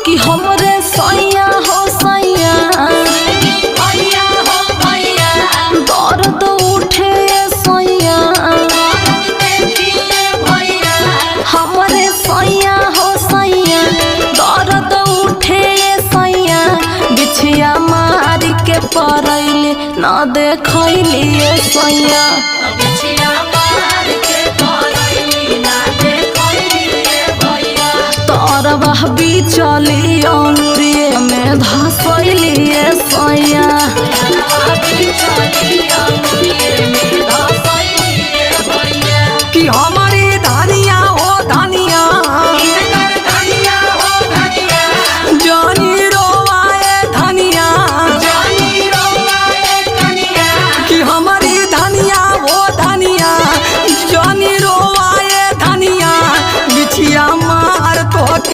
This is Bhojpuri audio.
कि हमरे सैया हो सैया दर्द उठे सैया हमरे सैया हो सैया दर्द उठे सैया बिछिया मार के परैले न देखैली सैया तरबह बिचली अंगुरिये में धसैली सैया।